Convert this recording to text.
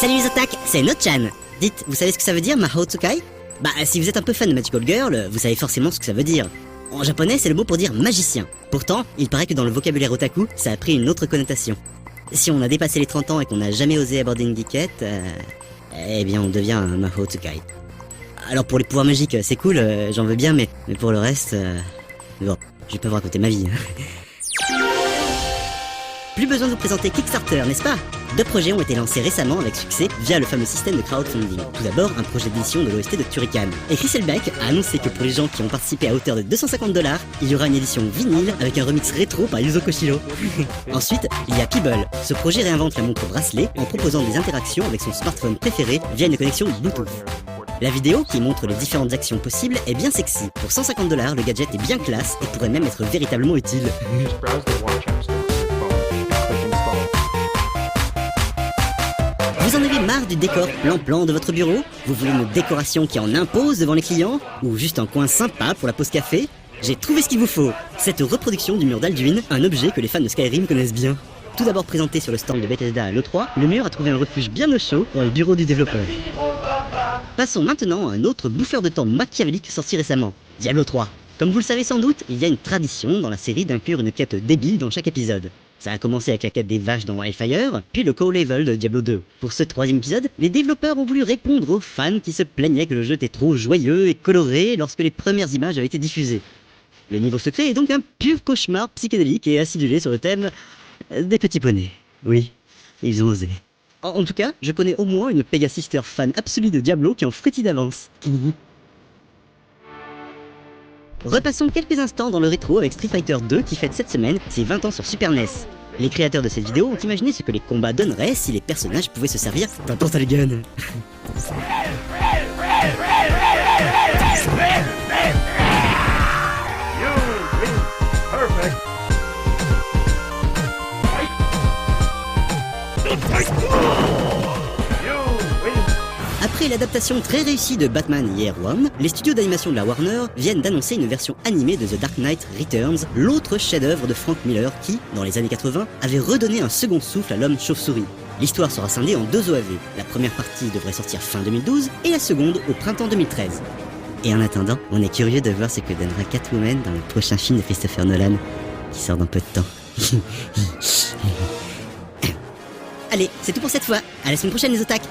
Salut les otaku, c'est Nochan. Dites, vous savez ce que ça veut dire, Mahou Tsukai? Bah, si vous êtes un peu fan de Magical Girl, vous savez forcément ce que ça veut dire. En japonais, c'est le mot pour dire magicien. Pourtant, il paraît que dans le vocabulaire otaku, ça a pris une autre connotation. Si on a dépassé les 30 ans et qu'on n'a jamais osé aborder une geekette, eh bien on devient un Mahou Tsukai. Alors pour les pouvoirs magiques, c'est cool, j'en veux bien, mais pour le reste, bon, je vais pas vous raconter ma vie. Plus besoin de vous présenter Kickstarter, n'est-ce pas? 2 projets ont été lancés récemment avec succès via le fameux système de crowdfunding. Tout d'abord, un projet d'édition de l'OST de Turrican. Et Chris Elbeck a annoncé que pour les gens qui ont participé à hauteur de 250 $, il y aura une édition vinyle avec un remix rétro par Yuzo Koshiro. Ensuite, il y a Peeble. Ce projet réinvente la montre bracelet en proposant des interactions avec son smartphone préféré via une connexion Bluetooth. La vidéo, qui montre les différentes actions possibles, est bien sexy. Pour 150 $, le gadget est bien classe et pourrait même être véritablement utile. Vous en avez marre du décor plan-plan de votre bureau? Vous voulez une décoration qui en impose devant les clients? Ou juste un coin sympa pour la pause café? J'ai trouvé ce qu'il vous faut! Cette reproduction du mur d'Alduin, un objet que les fans de Skyrim connaissent bien. Tout d'abord présenté sur le stand de Bethesda à l'E3, le mur a trouvé un refuge bien au chaud dans le bureau du développeur. Passons maintenant à un autre bouffeur de temps machiavélique sorti récemment, Diablo 3. Comme vous le savez sans doute, il y a une tradition dans la série d'inclure une quête débile dans chaque épisode. Ça a commencé avec la quête des vaches dans Hellfire, puis le co-level de Diablo 2. Pour ce 3e épisode, les développeurs ont voulu répondre aux fans qui se plaignaient que le jeu était trop joyeux et coloré lorsque les premières images avaient été diffusées. Le niveau secret est donc un pur cauchemar psychédélique et acidulé sur le thème des petits poneys. Oui, ils ont osé. En tout cas, je connais au moins une Pegasister fan absolue de Diablo qui en frétille d'avance. Repassons quelques instants dans le rétro avec Street Fighter 2 qui fête cette semaine ses 20 ans sur Super NES. Les créateurs de cette vidéo ont imaginé ce que les combats donneraient si les personnages pouvaient se servir d'un portal gun. Après l'adaptation très réussie de Batman Year One, les studios d'animation de la Warner viennent d'annoncer une version animée de The Dark Knight Returns, l'autre chef-d'œuvre de Frank Miller qui, dans les années 80, avait redonné un second souffle à l'homme chauve-souris. L'histoire sera scindée en 2 OAV. La première partie devrait sortir fin 2012 et la seconde au printemps 2013. Et en attendant, on est curieux de voir ce que donnera Catwoman dans le prochain film de Christopher Nolan, qui sort dans peu de temps. Allez, c'est tout pour cette fois. À la semaine prochaine les otaku.